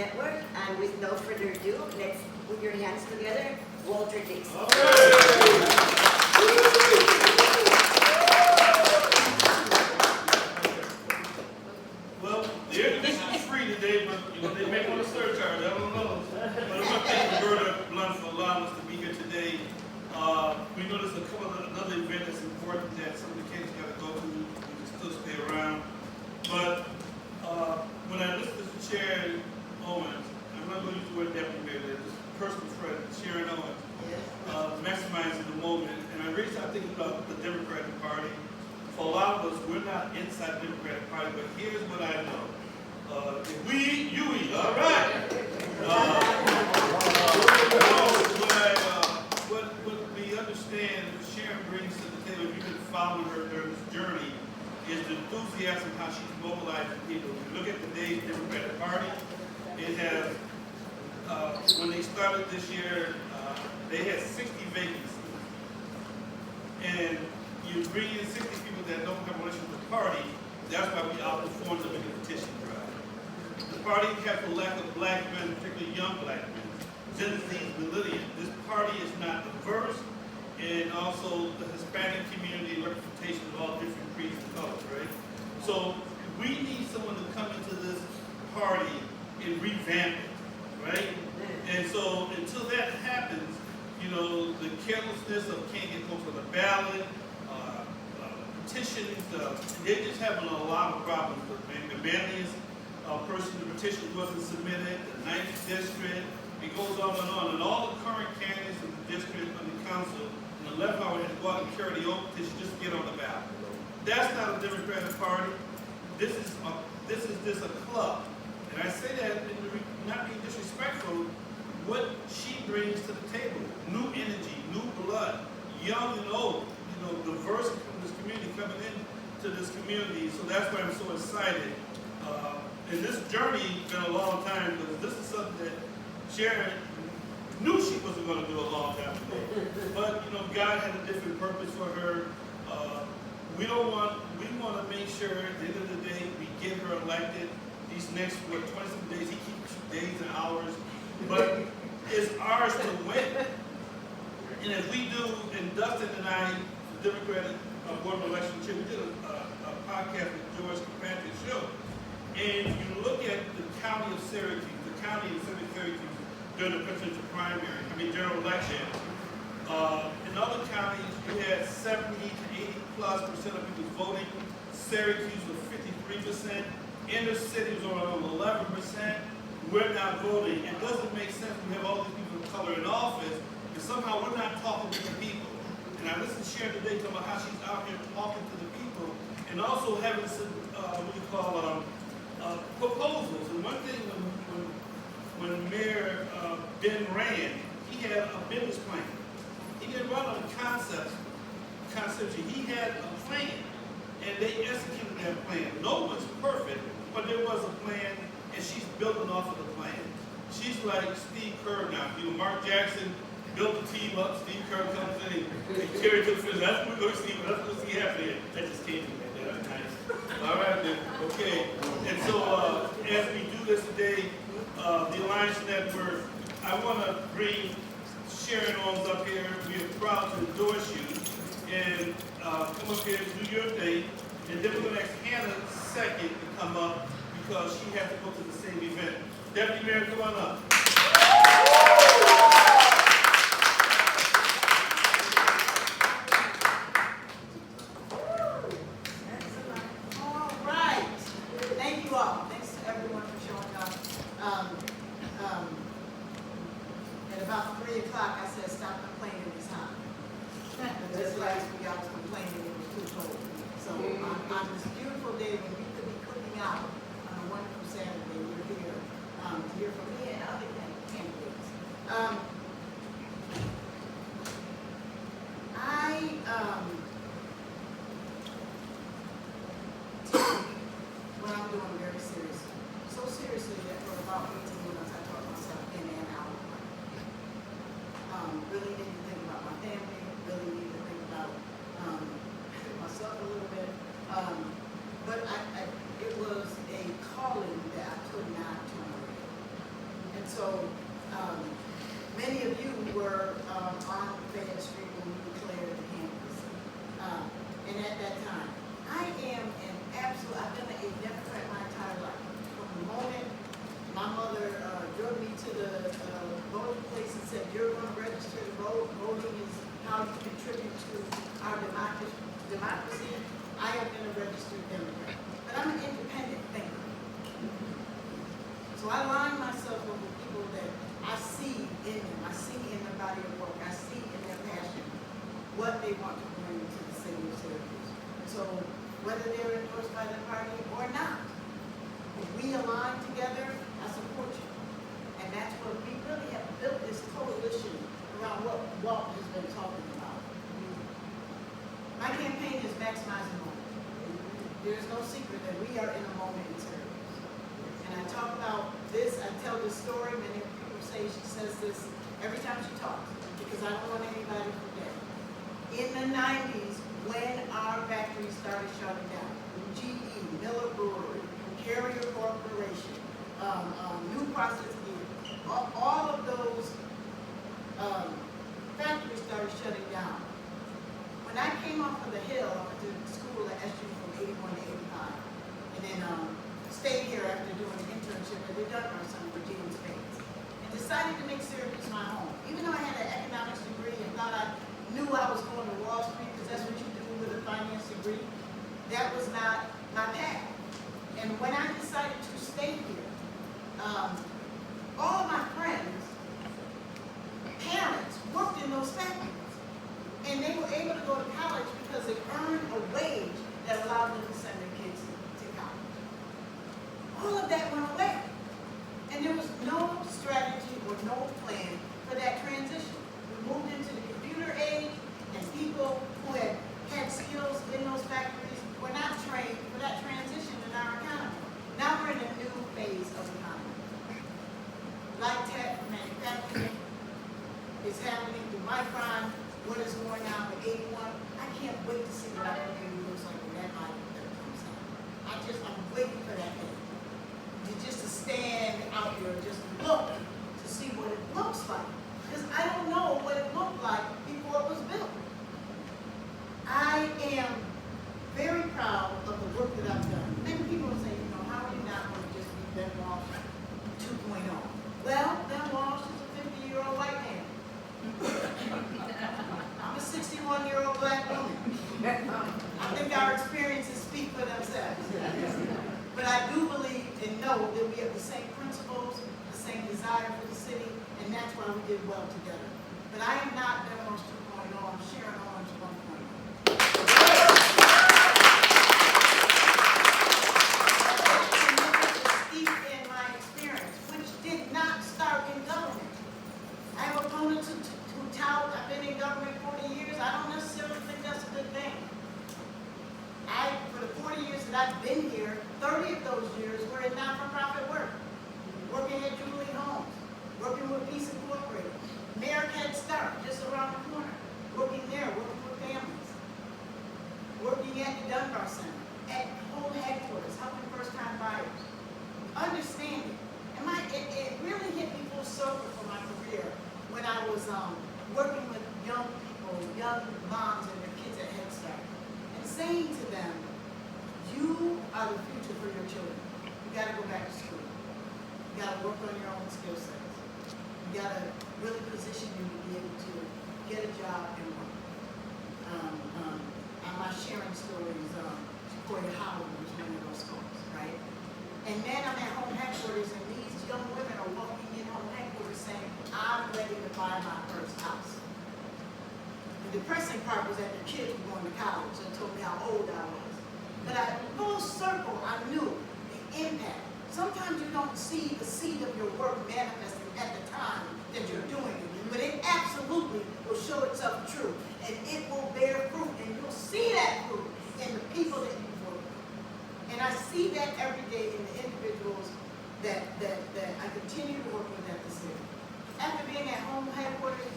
Network. And with no further ado, let's put your hands together. Walt Dixie. Well, the air conditioning is free today, but they may want a surcharge. I don't know. But I want to thank Roberta Blunt for allowing us to be here today. We know there's another event that's important that some of the kids got to go to. We can still stay around. But when I listen to Chair Owens, I'm not going to use the word deputy mayor, just personal friend, Sharon Owens, maximizing the moment. And I really start thinking about the Democratic Party. For a lot of us, we're not inside the Democratic Party, but here's what I know. We, you eat, all right. What we understand, what Sharon brings to the table, if you've been following her during this journey, is the enthusiasm, how she's mobilizing people. If you look at today's Democratic Party, it has, when they started this year, they had 60 vacancies. And you bring in 60 people that don't have a relationship with the party, that's why we outperformed them in the petition drive. The party has a lack of black men, particularly young black men, Gen Z, millennials. This party is not diverse, and also the Hispanic community representation of all different creeds and colors, right? So we need someone to come into this party and revamp it, right? And so until that happens, you know, the carelessness of can't get folks on the ballot, petitions, they're just having a lot of problems. The manliest person, the petition wasn't submitted, the 9th district, it goes on, and all the current candidates in the district and the council, and the 11th hour had to go out and carry the own petition just to get on the ballot. That's not a Democratic Party. This is a club. And I say that not being disrespectful, what she brings to the table, new energy, new blood, young and old, you know, diverse from this community coming into this community. So that's why I'm so excited. And this journey been a long time, because this is something that Sharon knew she wasn't going to do a long time ago. But you know, God had a different purpose for her. We want to make sure at the end of the day we get her elected. These next 27 days, he keeps days and hours, but it's ours to win. And if we do, and Dustin and I, the Democratic Board of Election Chair, we did a podcast with George Patrick's show. And you look at the county of Syracuse, the county of Syracuse during the presidential primary, general election. In other counties, you had 70 to 80+% of people voting. Syracuse was 53%. Inner city was around 11%. We're not voting. It doesn't make sense. We have all these people of color in office, and somehow we're not talking to the people. And I listened to Sharon today talking about how she's out here talking to the people, and also having some proposals. And one thing when Mayor Ben ran, he had a business plan. He didn't run on concepts. He had a plan, and they executed that plan. No one's perfect, but there was a plan, and she's building off of the plan. She's like Steve Kerr now. You know, Mark Jackson built the team up. Steve Kerr comes in and carries to the finish. That's what we're going to see. That's what we'll see happening. That just came to me. That's nice. All right, then. Okay. And so as we do this today, the Alliance Network, I want to bring Sharon Owens up here. We are proud to endorse you. And come up here and do your thing. And then we're going to ask Hannah second to come up because she has to go to the same event. Deputy Mayor, come on up. All right. Thank you all. Thanks to everyone for showing up. At about 3 o'clock, I said, stop complaining this time. Just last week, I was complaining it was too cold. So on this beautiful day when we could be cooking out on a wonderful Saturday, we're here to hear from me and other candidates. What I'm doing very seriously. So seriously that for about 18 months I taught myself in and out of life. Really need to think about my family, really need to think about myself a little bit. But it was a calling that I could not turn away. And so, many of you were on Fayette Street when we declared the campus. And at that time, I am an absolute, I've been a Democrat my entire life. From the moment my mother drove me to the voting place and said, you're going to register to vote, voting is how you contribute to our democracy, I have been a registered Democrat. But I'm an independent thinker. So I line myself up with people that I see in them, I see in their body of work, I see in their passion what they want to bring to the city of Syracuse. So whether they're endorsed by the party or not, if we align together, I support you. And that's what we really have built this coalition around what Walt has been talking about. My campaign is maximizing moment. There's no secret that we are in a moment in Syracuse. And I talk about this, I tell this story, many people say she says this every time she talks, because I don't want anybody to forget. In the 90s, when our factories started shutting down, GE, Miller Brewery, Carrier Corporation, New Process Gear, all of those factories started shutting down. When I came off of the Hill, I went to school at SU from 81 to 85, and then stayed here after doing an internship at the Dunbar Center for James Bates, and decided to make Syracuse my home. Even though I had an economics degree and thought I knew I was going to Wall Street, because that's what you do with a finance degree, that was not my path. And when I decided to stay here, all of my friends, parents, worked in those factories. And they were able to go to college because they earned a wage that allowed them to send their kids to college. All of that went away. And there was no strategy or no plan for that transition. We moved into the computer age, and people who had skills in those factories were not trained for that transition in our economy. Now we're in a new phase of economy. Light tech, manufacturing is happening through Micron. What is going on with 81? I can't wait to see what our community looks like when that light comes out. I'm waiting for that day. Just to stand out here, just look to see what it looks like. Because I don't know what it looked like before it was built. I am very proud of the work that I've done. Many people say, how are you not going to just be Ben Walsh 2.0? Well, Ben Walsh is a 50-year-old white man. I'm a 61-year-old black woman. I think our experiences speak for themselves. But I do believe and know that we have the same principles, the same desire for the city, and that's why we did well together. But I am not Ben Walsh 2.0, I'm Sharon Owens 1.0. I've been in government 40 years. I don't necessarily think that's a good thing. For the 40 years that I've been here, 30 of those years were in not-for-profit work. Working at Jubilee Homes, working with Peace Incorporated, Mayor Head Start, just around the corner. Working there, working with families. Working at the Dunbar Center, at home headquarters, helping first-time buyers. Understanding. And it really hit me full circle for my career when I was working with young people, young moms and their kids at Head Start, and saying to them, you are the future for your children. You got to go back to school. You got to work on your own skill sets. You got to really position you to be able to get a job and work. My sharing stories, Corey Howard was one of those schools, right? And then I'm at home headquarters, and these young women are walking in home headquarters saying, I'm ready to buy my first house. The depressing part was that the kids were going to college and told me how old I was. But full circle, I knew the impact. Sometimes you don't see the seed of your work manifesting at the time that you're doing it, but it absolutely will show itself true, and it will bear fruit, and you'll see that fruit in the people that you work with. And I see that every day in the individuals that I continue to work with at the city. After being at home headquarters,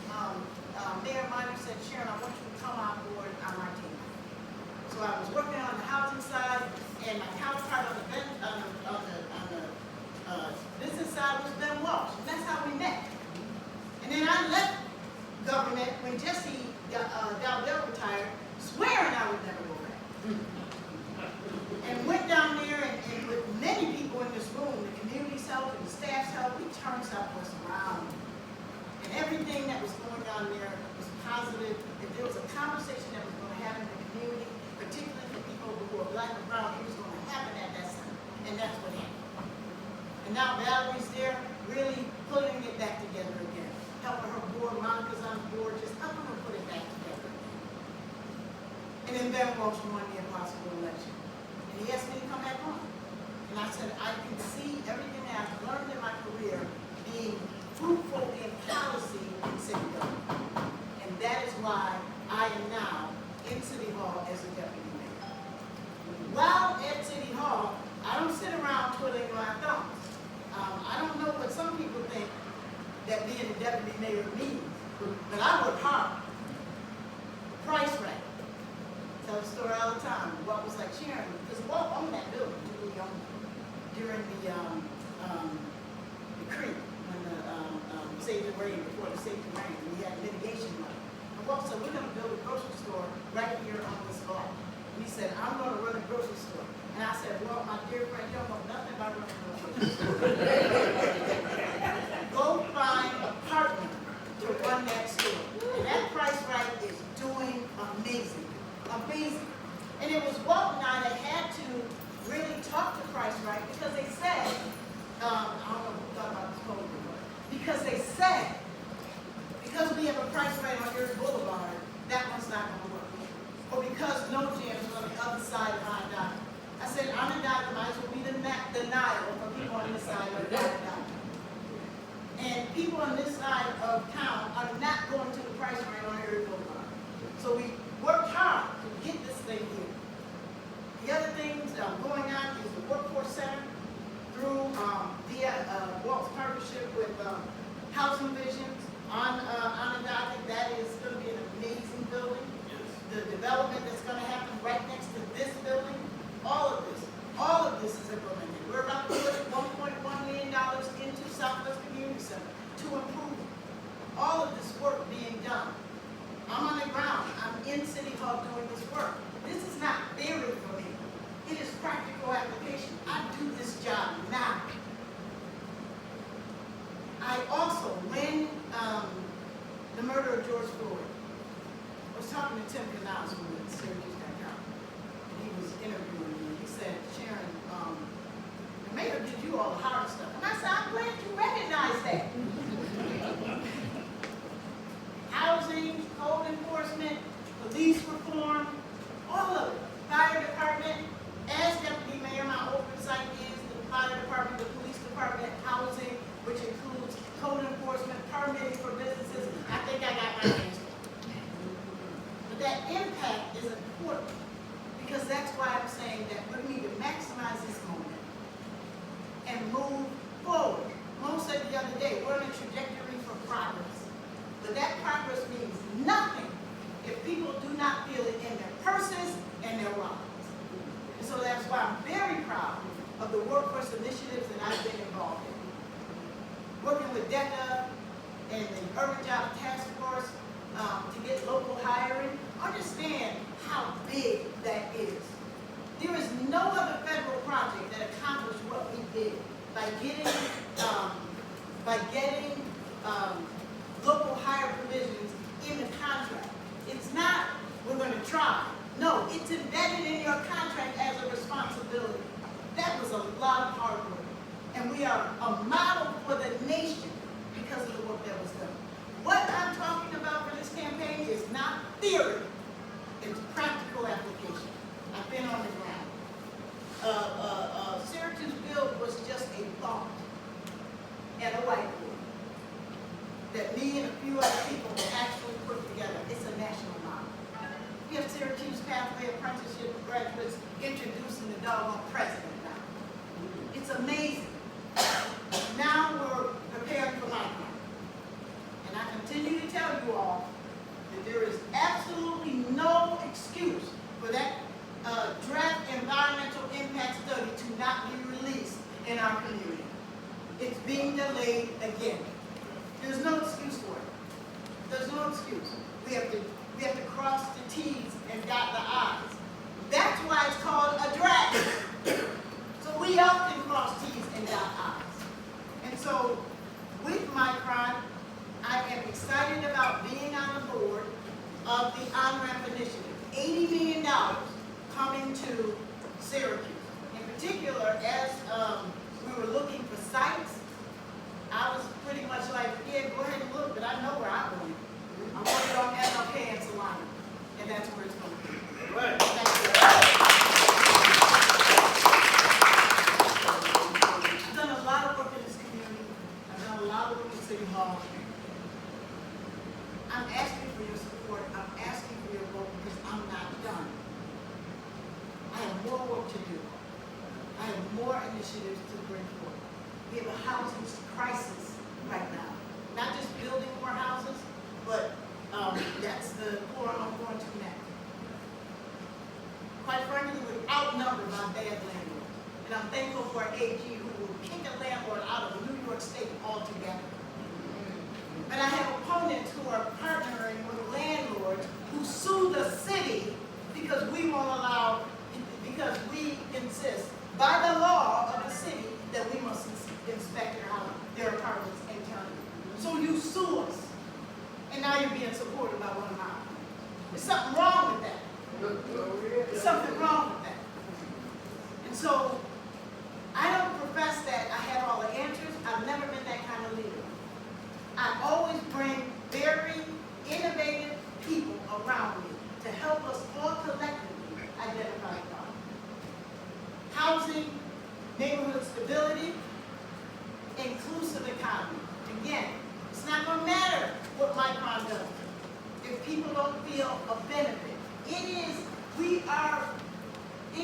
Mayor Minor said, Sharon, I want you to come on board on my team. So I was working on the housing side, and my counterpart on the business side was Ben Walsh. And that's now Valerie's there, really putting it back together again. Helping her board, Monica's on the board, just helping her put it back together. And then Ben Walsh won the impossible election. And he asked me to come back on. And I said, I can see everything that I've learned in my career being fruitful in policy in city government. And that is why I am now in City Hall as a deputy mayor. While at City Hall, I don't sit around twiddling my thumbs. I don't know what some people think that being a deputy mayor means, but I work hard. Price right. Tell the story all the time. Walt was like, Sharon, because Walt owned that building. He owned it during the creek, when the Save the Rain, before the Save the Rain, and we had mitigation money. And Walt said, we're going to build a grocery store right here on this lot. And he said, I'm going to run a grocery store. And I said, well, my dear friend, you don't know nothing about running a grocery store. Go find a partner to run that store. And that Price Right is doing amazing. Amazing. And it was Walt and I that had to really talk to Price Right because they said, I don't know who thought about this code before, because they said, because we have a Price Right on Erie Boulevard, that one's not going to work. Or because no jams are on the other side of High Dock. I said, on the dock might as well be the denial for people on this side of the dock. And people on this side of town are not going to the Price Right on Erie Boulevard. So we worked hard to get this thing here. The other things going on is the Workforce Center through Walt's partnership with Housing Visions on the docket. That is going to be an amazing building. The development that's going to happen right next to this building, all of this is implemented. We're about to put $1.1 million into Southwest Community Center to improve it. All of this work being done. I'm on the ground. I'm in City Hall doing this work. This is not theory for me. It is practical application. I do this job now. I also, when the murder of George Floyd, I was talking to Tim Canals from the Syracuse.com, and he was interviewing me. He said, Sharon, the mayor did you all the hard stuff. And I said, I'm glad you recognize that. Housing, code enforcement, police reform, all of it. Fire department, as deputy mayor, my oversight is the fire department, the police department, housing, which includes code enforcement, permitting for businesses. I think I got my hands full. But that impact is important because that's why I'm saying that we need to maximize this moment and move forward. Mo said the other day, we're on a trajectory for progress. But that progress means nothing if people do not feel it in their purses and their wallets. And so that's why I'm very proud of the workforce initiatives that I've been involved in. Working with DECA and the Urban Job Task Force to get local hiring, understand how big that is. There is no other federal project that accomplished what we did by getting local hire provisions in the contract. It's not, we're going to try. No, it's embedded in your contract as a responsibility. That was a lot of hard work. And we are a model for the nation because of the work that was done. What I'm talking about for this campaign is not theory. It's practical application. I've been on the ground. Syracuse Build was just a thought and a whiteboard that me and a few other people actually put together. It's a national model. We have Syracuse Pathway Apprenticeship graduates introducing the doggone president now. It's amazing. Now we're preparing for my part. And I continue to tell you all that there is absolutely no excuse for that draft environmental impact study to not be released in our community. It's being delayed again. There's no excuse for it. There's no excuse. We have to cross the T's and dot the I's. That's why it's called a draft. So we all can cross T's and dot I's. And so with Micron, I am excited about being on the board of the On-Ramp Initiative. $80 million coming to Syracuse. In particular, as we were looking for site initiatives to bring forth. We have a housing crisis right now. Not just building more houses, but that's the core I'm going to next. Quite frankly, we're outnumbered by bad landlords. And I'm thankful for an AG who will kick a landlord out of New York State altogether. But I have opponents who are partnering with landlords who sue the city because we won't allow, because we insist by the law of the city that we must inspect their apartments internally. So you sue us, and now you're being supported by one of mine. There's something wrong with that. There's something wrong with that. And so I don't profess that I have all the answers. I've never been that kind of leader. I always bring very innovative people around me to help us all collectively identify the problem. Housing, neighborhood stability, inclusive economy. Again, it's not going to matter what Micron does if people don't feel a benefit. It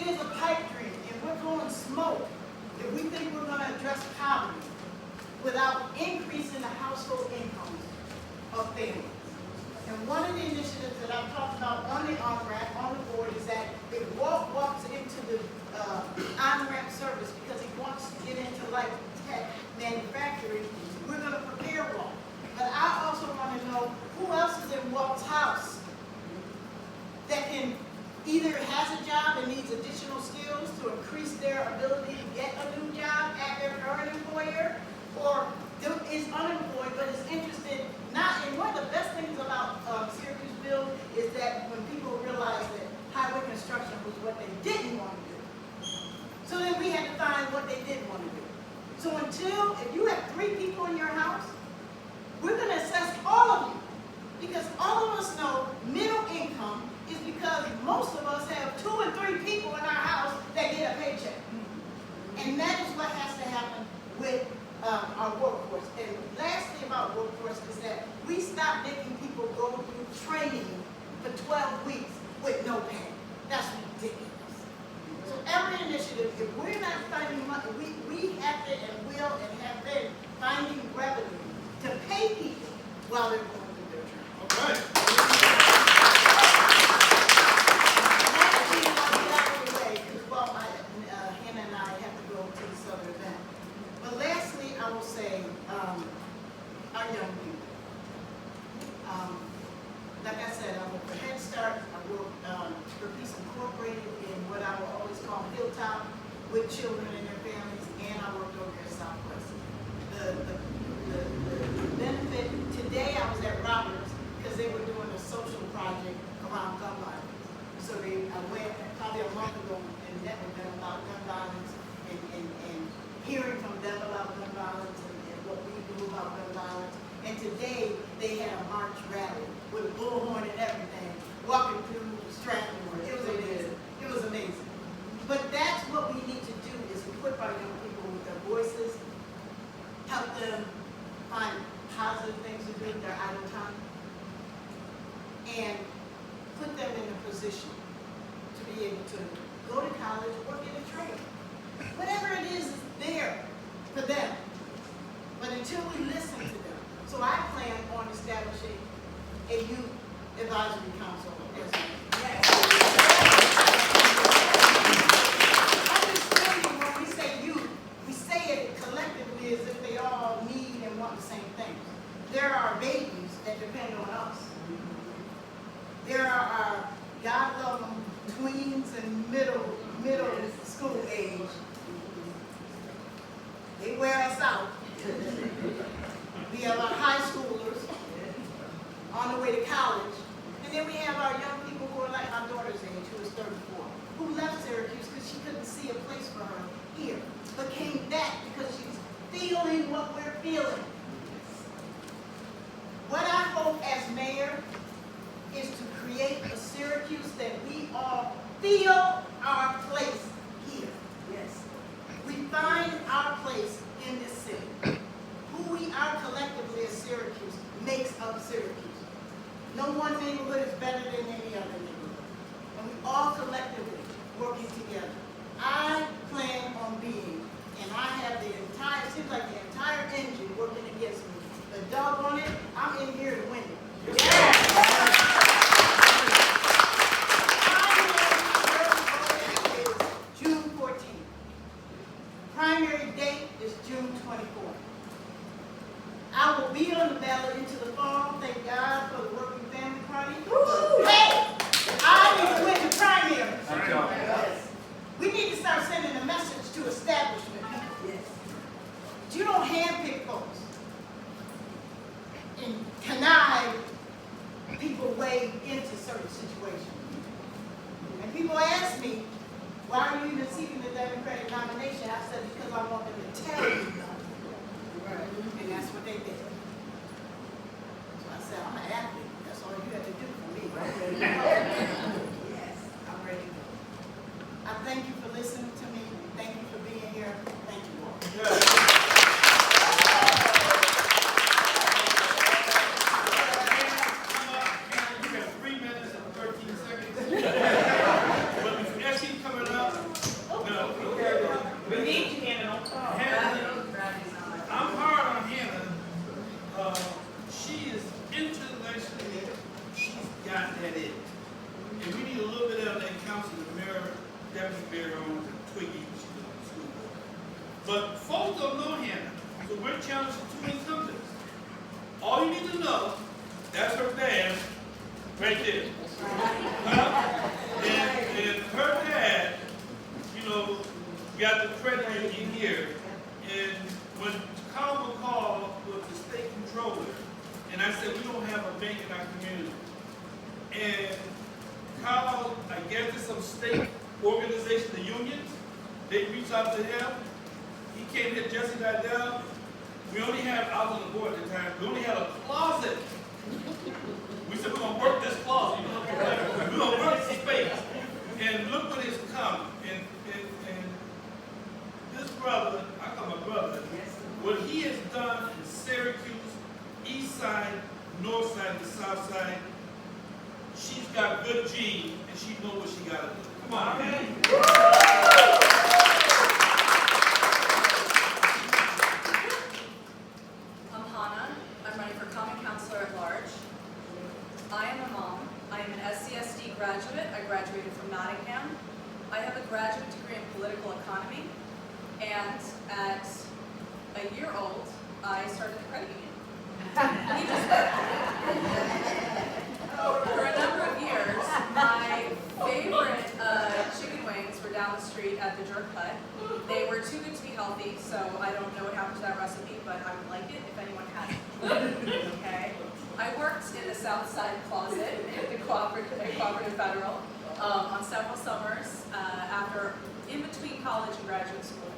is a pipe dream, and we're blowing smoke if we think we're going to address poverty without increasing the household incomes of families. And one of the initiatives that I've talked about on the on-ramp, on the board, is that if Walt walks into the on-ramp service because he wants to get into like tech manufacturing, we're going to prepare Walt. But I also want to know who else is in Walt's house that can either has a job and needs additional skills to increase their ability to get a new job at their current employer, or is unemployed but is interested not. And one of the best things about Syracuse Build is that when people realize that highway construction was what they didn't want to do, so then we had to find what they did want to do. So if you have 3 people in your house, we're going to assess all of you, because all of us know middle income is because most of us have 2 and 3 people in our house that get a paycheck. And that is what has to happen with our workforce. And lastly about workforce is that we stop making people go through training for 12 weeks with no pay. That's ridiculous. So every initiative, if we're not finding money, we have to and will and have been finding revenue to pay people while they're going through their training. All right. Hannah and I have to go to this other event. But lastly, I will say, our young people. Like I said, I work for Head Start. I work for Peace Incorporated in what I will always call Hilltop with children and their families, and I worked over at Southwest. The benefit, today I was at Roberts because they were doing a social project around gun violence. So I went probably a month ago and met with them about gun violence and hearing from them about gun violence and what we do about gun violence. And today they had a march rally with a bullhorn and everything, walking through Strathmore. It was amazing. It was amazing. But that's what we need to do, is equip our young people with their voices, help them find positive things to do with their idle time, and put them in a position to be able to go to college or get a trade. Whatever it is there for them. But until we listen to them. So I plan on establishing a youth advisory council as well. Yes. Understanding when we say youth, we say it collectively as if they all need and want the same things. There are babies that depend on us. There are our, God love them, tweens and middle school age. They wear us out. We have our high schoolers on the way to college. And then we have our young people who are like my daughter's age, who is 34, who left Syracuse because she couldn't see a place for her here, but came back because she's feeling what we're feeling. What I hope as mayor is to create a Syracuse that we all feel our place here. Yes. We find our place in this city. Who we are collectively as Syracuse makes up Syracuse. No one neighborhood is better than any other neighborhood. And we all collectively working together. I plan on being primary date is June 24th. I will be on the ballot into the fall. Thank God for the Working Family Party. Hey, I need to win the primary. Yes. We need to start sending a message to establishment people. Yes. But you don't handpick folks and connive people way into certain situations. And people ask me, why are you even seeking the Democratic nomination? I said, because I want them to tell you no. And that's what they did. So I said, I'm an athlete. That's all you have to do for me. Yes. I'm ready to go. I thank you for listening to me. Thank you for being here. Thank you all. You have 3 minutes and 13 seconds. But as she's coming up, We need you, Hannah, don't talk. I'm hard on Hannah. She is intellectually, she's got that in. And we need a little bit of that council, the mayor, deputy mayor, and Twiggy, she's on the school board. But folks don't know Hannah, so we're challenging two incumbents. All you need to know, that's her dad, right there. And her dad, you know, got the credit in here. And when Carl McCall was the state controller, and I said, we don't have a bank in our community. And Carl, I guess there's some state organization, the unions, they reached out to him. He came here, Jesse Didell. We only had, I was on the board at the time, we only had a closet. We said, we're gonna work this closet, you know, we're gonna work this space. And look what has come. And this brother, I call my brother, what he has done in Syracuse, east side, north side, the south side, she's got good genes and she knows what she gotta do. Come on, man. I'm Hannah. I'm running for Common Councilor at Large. I am a mom. I am an SCSD graduate. I graduated from Nottingham. I have a graduate degree in political economy. And at a year old, I started the credit union. For a number of years, my favorite chicken wings were down the street at the Jerk Hut. They were too good to be healthy, so I don't know what happened to that recipe, but I would like it if anyone has it. Okay. I worked in the South Side Closet at the Cooperative Federal on several summers in between college and graduate school.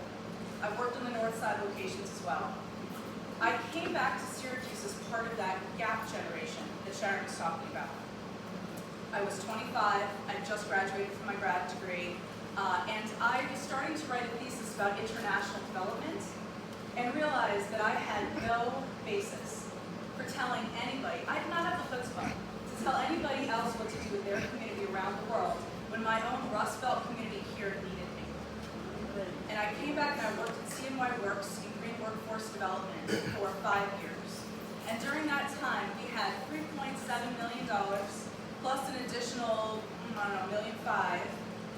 I've worked on the North Side locations as well. I came back to Syracuse as part of that gap generation that Sharon was talking about. I was 25, I just graduated from my grad degree, and I was starting to write a thesis about international development and realized that I had no basis for telling anybody, I did not have the chutzpah to tell anybody else what to do with their community around the world when my own Rust Belt community here needed me. And I came back and I worked at CNY Works in Green Workforce Development for 5 years. And during that time, we had $3.7 million plus an additional, $1.5 million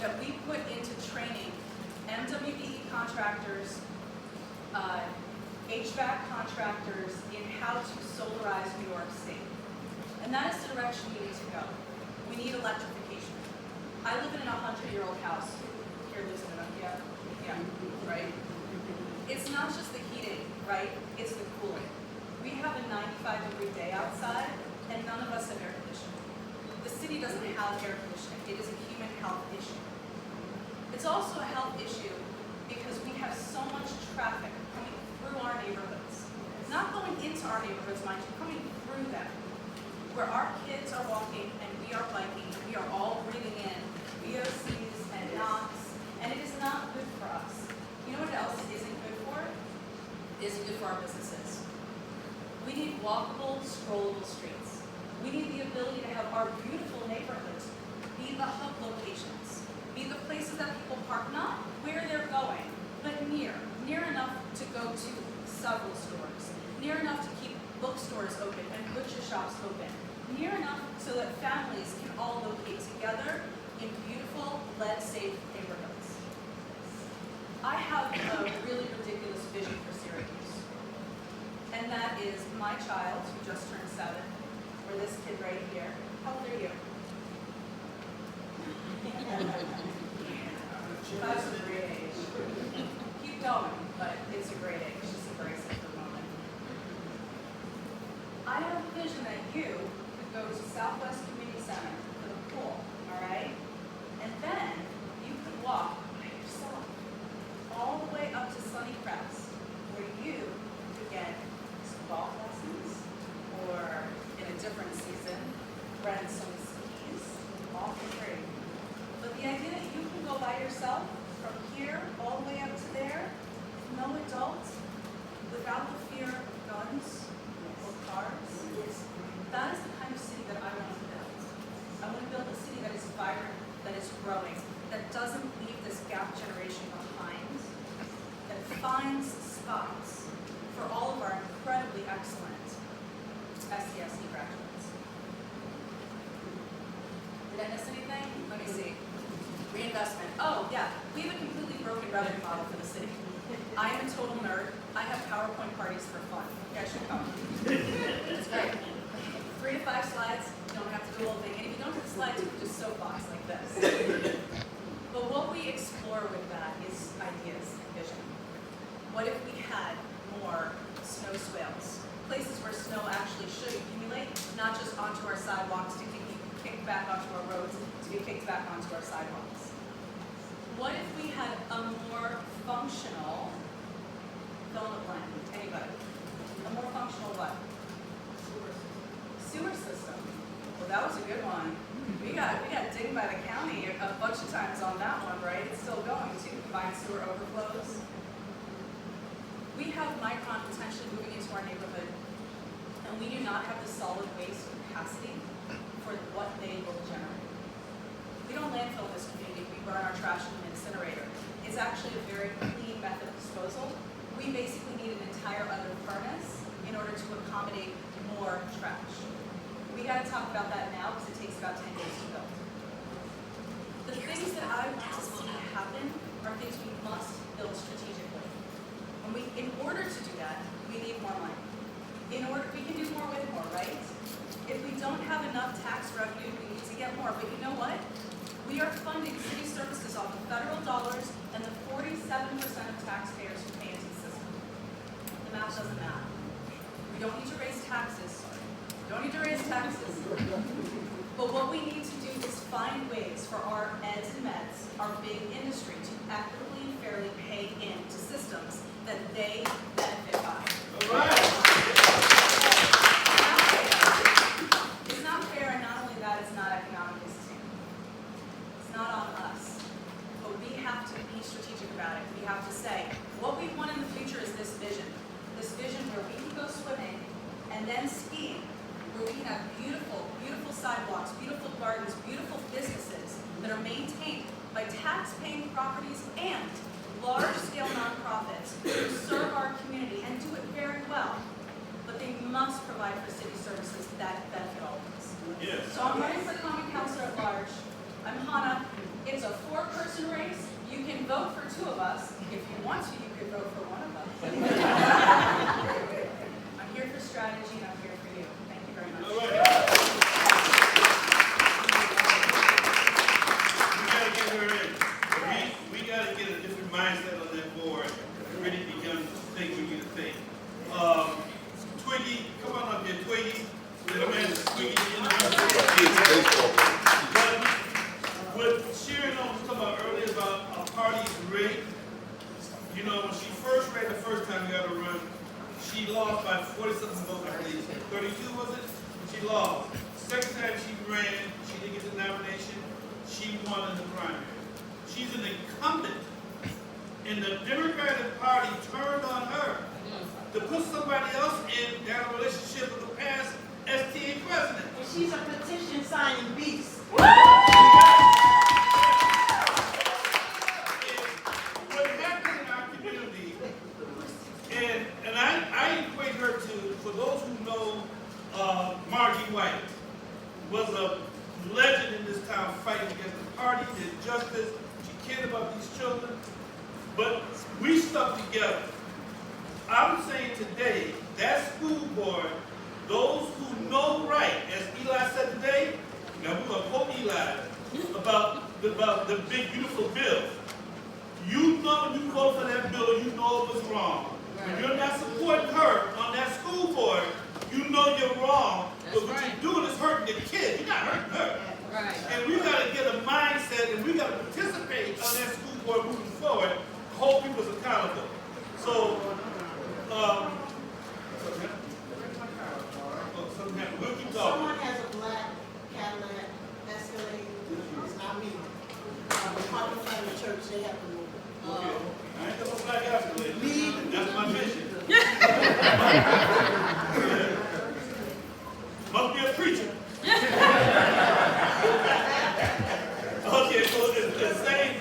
that we put into training MWBE contractors, HVAC contractors in how to solarize New York State. And that is the direction we need to go. We need electrification. I live in a 100-year-old house. Here lives in it, yeah, right? It's not just the heating, right? It's the cooling. We have a 95-degree day outside, and none of us have air conditioning. The city doesn't have air conditioning. It is a human health issue. It's also a health issue because we have so much traffic coming through our neighborhoods. Not going into our neighborhoods, mind you, coming through them. Where our kids are walking and we are biking, and we are all breathing in VOCs and NOx, and it is not good for us. You know what else isn't good for? It isn't good for our businesses. We need walkable, strollable streets. We need the ability to have our beautiful neighborhoods be the hub locations, be the places that people park, not where they're going, but near enough to go to several stores, near enough to keep bookstores open and butcher shops open, near enough so that families can all locate together in beautiful, lead-safe neighborhoods. I have a really that is my child, who just turned 7, or this kid right here. How old are you? That's a great age. Keep going, but it's a great age. Just embrace it for a moment. I have a vision that you could go to Southwest Community Center for the pool, all right? And then you could walk by yourself all the way up to Sunny Crest, where you could get some golf lessons, or in a different season, rent some skis, all for free. But the idea that you can go by yourself from here all the way up to there, with no adult, without the fear of guns or cars, that is the kind of city that I want to build. I want to build a city that is vibrant, that is growing, that doesn't leave this gap generation behind, that finds spots for all of our incredibly excellent SCSE graduates. Did I miss anything? Let me see. Reinvestment. Oh, yeah. We have a completely broken revenue model for the city. I am a total nerd. I have PowerPoint parties for fun. You guys should come. It's great. 3 to 5 slides. You don't have to do the whole thing. And if you don't do the slides, you can just soapbox like this. But what we explore with that is ideas and vision. What if we had more snow swales? Places where snow actually should accumulate, not just onto our sidewalks to be kicked back onto our roads, to be kicked back onto our sidewalks. What if we had a more functional, fill in the blank, anybody? A more functional what? Sewer system. Well, that was a good one. We got dinged by the county a bunch of times on that one, right? It's still going to combined sewer overflows. We have Micron potentially moving into our neighborhood, and we do not have the solid waste capacity for what they will generate. We don't landfill this community. We burn our trash in an incinerator. It's actually a very clean method of disposal. We basically need an entire other furnace in order to accommodate more trash. We got to talk about that now because it takes about 10 years to build. The things that I want to see happen are things we must build strategically. In order to do that, we need more money. We can do more with more, right? If we don't have enough tax revenue, we need to get more. But you know what? We are funding city services off of federal dollars and the 47% of taxpayers who pay into the system. The math doesn't matter. We don't need to raise taxes, sorry. We don't need to raise taxes. But what we need to do is find ways for our eds and meds, our big industry, to equitably and fairly pay into systems that they benefit by. All right. It's not fair, and not only that, it's not economically sustainable. It's not on us. But we have to be strategic about it. We have to say, what we want in the future is this vision where we can go swimming and then skiing, where we can have beautiful, beautiful sidewalks, beautiful gardens, beautiful businesses that are maintained by tax-paying properties and large-scale nonprofits who serve our community and do it very well. But they must provide for city services that benefit all of us. Yes. So I'm running for common councilor at large. I'm Hannah. It's a 4-person race. You can vote for 2 of us. If you want to, you could vote for 1 of us. I'm here for strategy, and I'm here for you. Thank you very much. All right. We gotta get her in. We gotta get a different mindset on that board. It really becomes the thing we need to think. Twiggy, come on up here, Twiggy. Little man, Twiggy. But what Sharon was talking about earlier about a party's rate, you know, when she first ran the first time we got to run, she lost by 47 votes, I believe. 32 was it? She lost. Second time she ran, she didn't get the nomination. She won in the primary. She's an incumbent, and the Democratic Party turned on her to put somebody else in that had a relationship with the past STA president. And she's a petition signing beast. What happened in our community, and I equate her to, for those who know, Margie White was a legend in this town fighting against the party, did justice, she cared about these children, but we stuck together. I'm saying today, that school board, those who know right, as Eli said today, now we're going to quote Eli about the big, beautiful bill. You know you vote for that bill, you know it was wrong. When you're not supporting her on that school board, you know you're wrong. But what you're doing is hurting the kid. You're not hurting her. Right. And we got to get a mindset, and we got to participate on that school board moving forward, hold people accountable. So, we'll keep talking. Someone has a black Cadillac Escalade, it's not me. The parking lot of the church, they have to move it. Okay. I ain't got no black Escalade. That's my mission. Must be a preacher. Okay, so the saying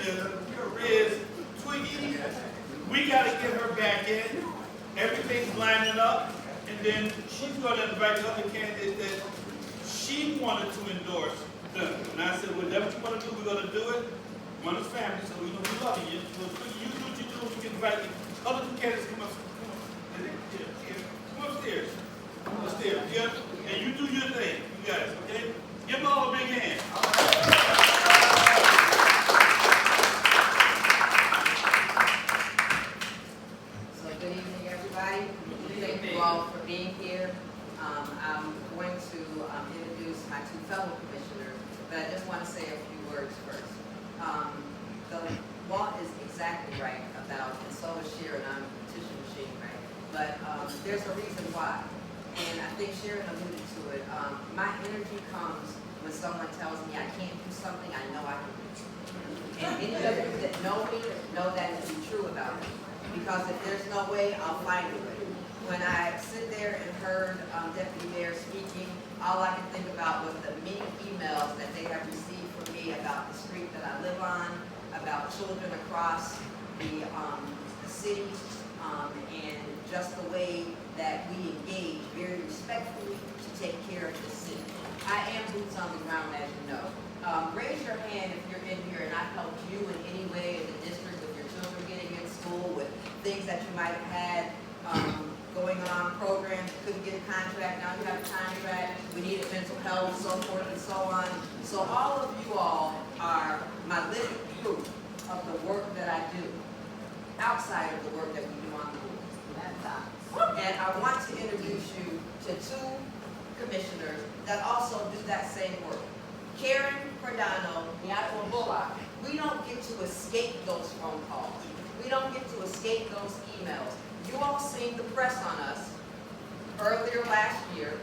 is Twiggy, we got to get her back in. Everything's lining up. And then she's going to invite the other candidates that she wanted to endorse them. And I said, whatever you want to do, we're going to do it. One is family, so we know we love you. So you do what you do, we can invite the other two candidates come up. Come upstairs. Upstairs. Yeah? And you do your thing, you guys, okay? Give them all a big hand. So good evening, everybody. Thank you all for being here. I'm going to introduce my two fellow commissioners, but I just want to say a few words first. Walt is exactly right about, and so is Sharon, I'm a petition machine, right? But there's a reason why. And I think Sharon alluded to it. My energy comes when someone tells me I can't do something I know I can do. And any of you that know me know that to be true about me. Because if there's no way, I'll find a way. When I sit there and heard Deputy Mayor speaking, all I could think about was the many emails that they have received from me about the street that I live on, about children across the city, and just the way that we engage very respectfully to take care of the city. I am boots on the ground, as you know. Raise your hand if you're in here and I've helped you in any way in the district with your children getting in school, with things that you might have had going on, programs, you couldn't get a contract, now you have a contract, we needed mental health, so forth and so on. So all of you all are my living proof of the work that I do, outside of the work that we do on the board. And I want to introduce you to two commissioners that also do that same work. Karen Cardano, Miato Bullock. We don't get to escape those phone calls. We don't get to escape those emails. You all seen the press on us earlier last year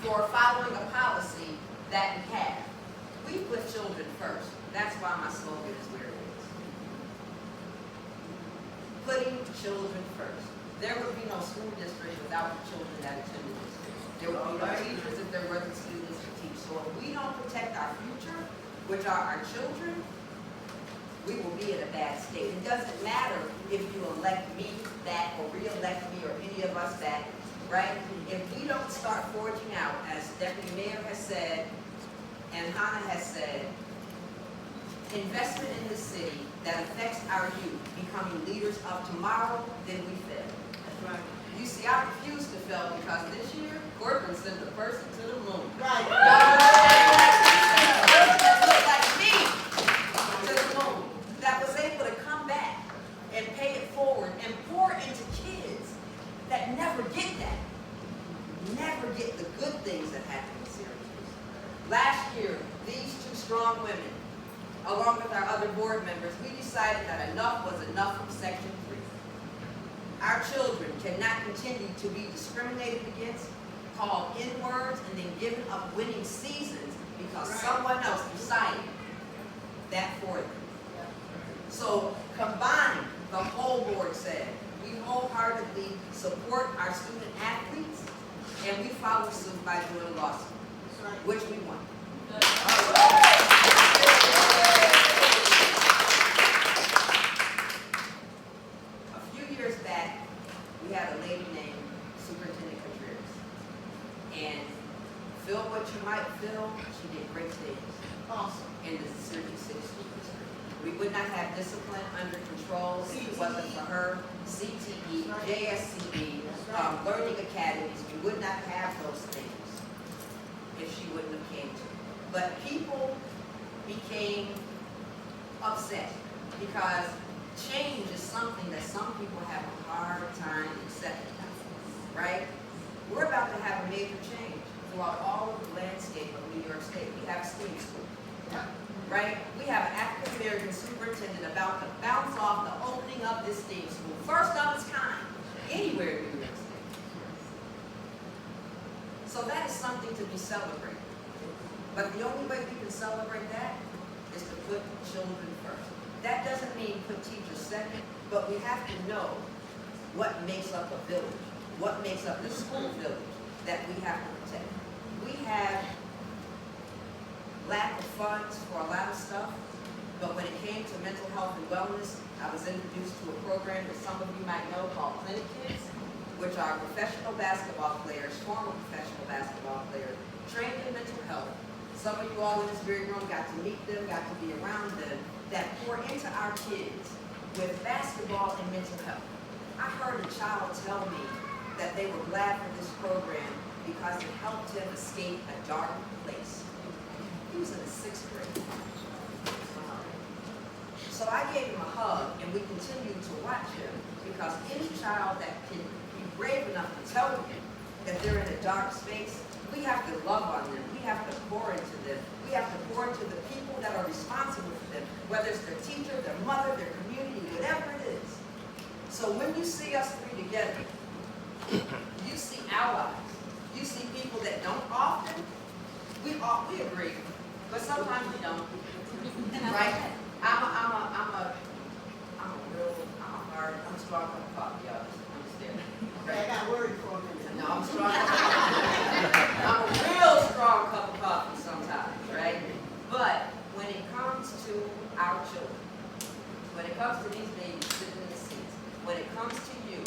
for following a policy that we have. We put children first. That's why my slogan is where it is. Putting children first. There would be no school district without the children that attend the district. There would be no teachers if there wasn't students to teach. So if we don't protect our future, which are our children, we will be in a bad state. It doesn't matter if you elect me that or re-elect me or any of us that, right? If we don't start forging out, as Deputy Mayor has said, and Hannah has said, investment in the city that affects our youth becoming leaders of tomorrow, then we fail. That's right. You see, I refuse to fail because this year, Corcoran sent a person to the moon. Right. That looked like me to the moon, that was able to come back and pay it forward and pour into kids that never get that. Never get the good things that happen in Syracuse. Last year, these two strong women, along with our other board members, we decided that enough was enough from Section 3. Our children cannot continue to be discriminated against, called N-words, and then given up winning seasons because someone else decided that for them. So combined, the whole board said, we wholeheartedly support our student athletes, and we follow suit by doing a lawsuit, which we won. A few years back, we had a lady named Superintendent Contreras. And feel what you might feel, she did great things Awesome. in the Syracuse City School District. We would not have discipline under control if it wasn't for her. CTE, JSCE, learning academies, we would not have those things if she wouldn't have came to. But people became upset because change is something that some people have a hard time accepting, right? We're about to have a major change throughout all of the landscape of New York State. We have STEAM school, right? We have an African-American superintendent about to bounce off the opening of this STEAM school, first of its kind, anywhere in New York State. So that is something to be celebrated. But the only way we can celebrate that is to put children first. That doesn't mean put teachers second, but we have to know what makes up a village, what makes up the school village that we have to protect. We have lack of funds for a lot of stuff, but when it came to mental health and wellness, I was introduced to a program that some of you might know called Clinic Kids, which are professional basketball players, former professional basketball players, trained in mental health. Some of you all in this very room got to meet them, got to be around them, that pour into our kids with basketball and mental health. I heard a child tell me that they were glad for this program because it helped him escape a dark place. He was in the 6th grade. So I gave him a hug, and we continued to watch him because any child that can be brave enough to tell you that they're in a dark space, we have to love on them. We have to pour into them. We have to pour into the people that are responsible for them, whether it's their teacher, their mother, their community, whatever it is. So when you see us three together, you see allies. You see people that don't often, we agree, but sometimes we don't. Right? I'm strong on coffee, y'all. Understand? I got worried for a minute. No, I'm strong. I'm a real strong cup of coffee sometimes, right? But when it comes to our children, when it comes to these babies sitting in the seats, when it comes to you,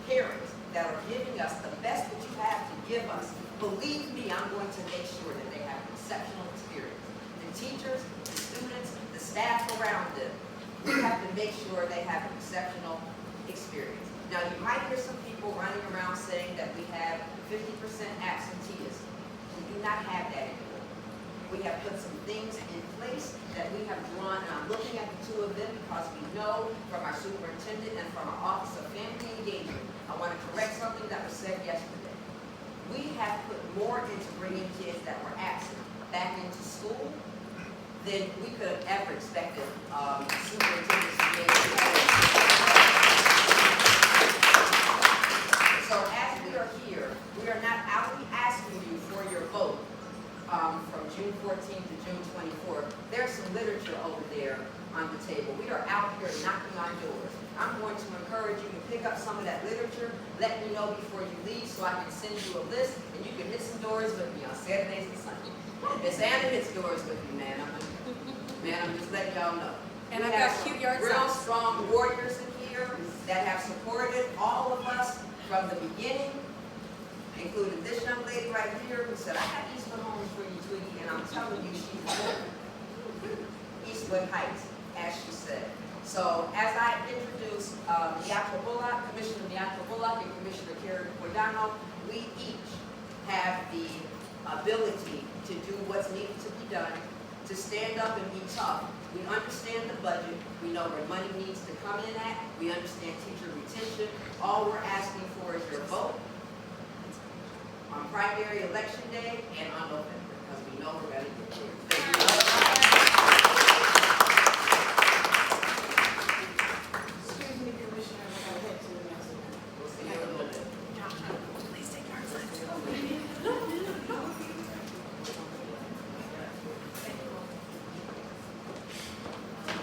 parents that are giving us the best that you have to give us, believe me, I'm going to make sure that they have an exceptional experience. The teachers, the students, the staff around them, we have to make sure they have an exceptional experience. Now, you might hear some people running around saying that we have 50% absenteeism. We do not have that anymore. We have put some things in place that we have drawn, and I'm looking at the two of them because we know from our superintendent and from our Office of Family Engagement. I want to correct something that was said yesterday. We have put more into bringing kids that were absent back into school than we could have ever expected superintendents to be able to do. So as we are here, we are not outly asking you for your vote from June 14th to June 24th. There's some literature over there on the table. We are out here knocking on doors. I'm going to encourage you to pick up some of that literature. Let me know before you leave so I can send you a list, and you can hit some doors with me on Saturdays and Sundays. Miss Anna hits doors with me, man. I'm just letting y'all know. And We I've have got some cute yard real signs. strong warriors in here that have supported all of us from the beginning, including this young lady right here who said, I got Eastwood Homes for you, Twiggy, and I'm telling you, she's Eastwood Heights, as she said. So as I introduce Neatra Bullock, Commissioner Neatra Bullock and Commissioner Karen Cordano, we each have the ability to do what's needed to be done, to stand up and be tough. We understand the budget. We know where money needs to come in at. We understand teacher retention. All we're asking for is your vote on primary election day and on November, because we know we're going to get there. Thank you. Excuse me, Commissioner, I gotta head to the next one. We'll see you in a little bit. Please take our signs.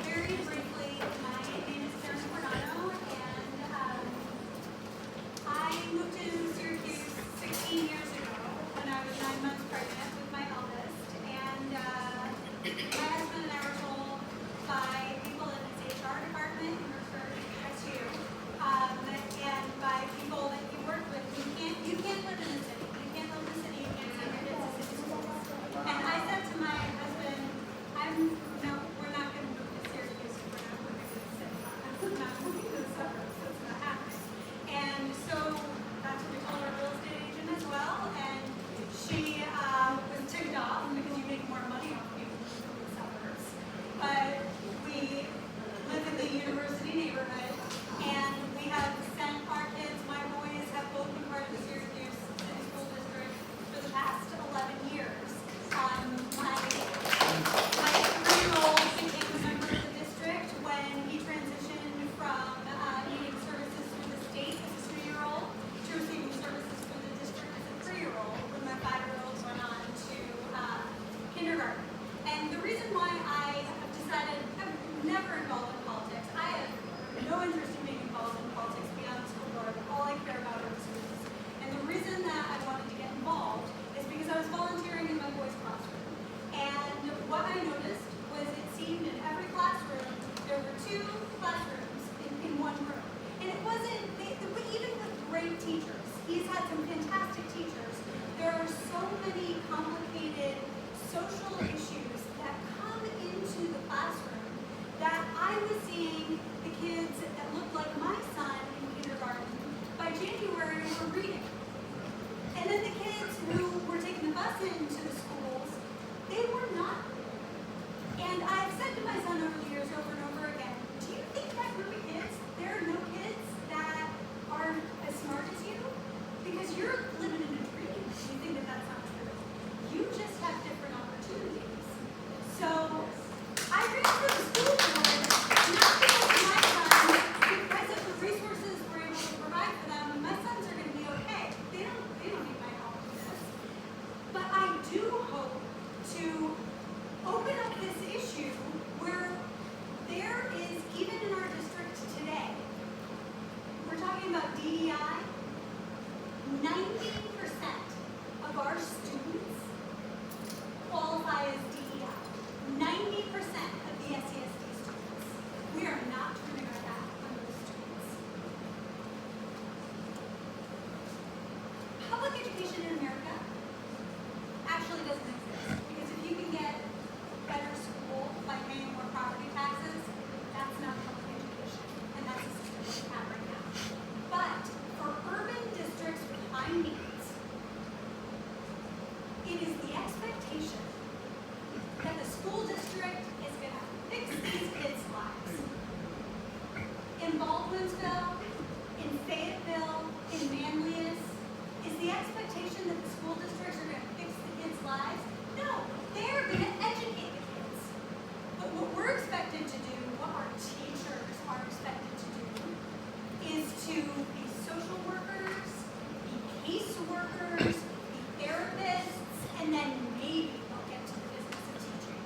Very briefly, my name is Karen Cordano, and I moved to Syracuse 16 years ago when I was 9 months pregnant with my eldest. And my husband great teachers. He's had some fantastic teachers. There are so many complicated social issues that come into the classroom that I was seeing the kids that looked like my son in kindergarten by January were reading. And then the kids who were taking the bus into the schools, they were not. And I've said to my son over the years, over and over again, do you think that group of kids, there are no kids that are as smart as you? Because you're living in a dream. You think that that's not true. You just have different opportunities. So I ran for the school board, not because of my son, because of the resources we're able to provide for them. My sons are going to be okay. They don't need my help with this. But I do hope to open up this issue where there is, even in our district today, we're talking about DEI, 90% of our students qualify as DEI. 90% of the SESD students. We are not turning our back on those students. Public education in America actually doesn't exist. Because if you can get better school by paying more property taxes, that's not public education. And that's the system we have right now. But for urban districts with high needs, it is the expectation that the school district is going to fix these kids' lives. In Baldwinsville, in Fayetteville, in Manlius, is the expectation that the school districts are going to fix the kids' lives? No, they're going to educate the kids. But what we're expected to do, what our teachers are expected to do, is to be social workers, be case workers, be therapists, and then maybe they'll get to the business of teaching.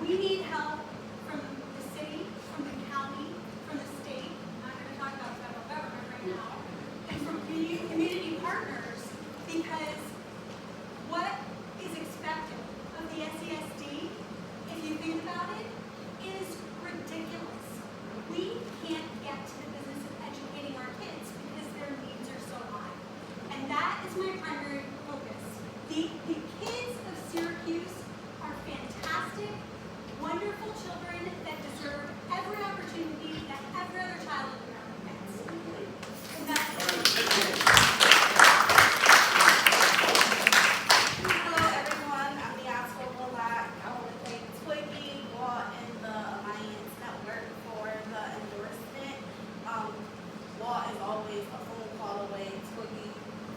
We need help from the city, from the county, from the state. I'm not going to talk about federal government right now. And from community partners, because what is expected of the SESD, if you think about it, is ridiculous. We can't get to the business of educating our kids because their needs are so high. And that is my primary focus. The kids of Syracuse are fantastic, wonderful children that deserve every opportunity that every other child in America gets. And that's Hello everyone, I'm Neosco Bullock. I want to thank Twiggy, Walt, and the Alliance Network for the endorsement. Walt is always a phone call away, Twiggy,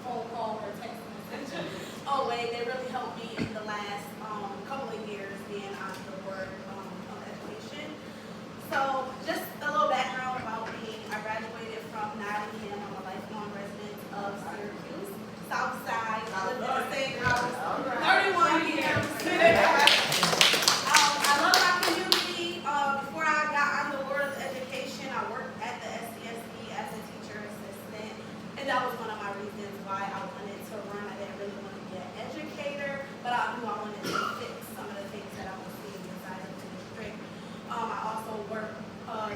phone call or text message away. They really helped me in the last couple of years being on the board of education. So just a little background about me. I graduated from Nottingham. I'm a lifelong resident of Syracuse, South Side. I lived in the same house 31 years. I love my community. Before I got on the board of education, I worked at the SCSD as a teacher assistant, and that was one of my reasons why I wanted to run. I didn't really want to be an educator, but I knew I wanted to fix some of the things that I was seeing inside of the district. I also worked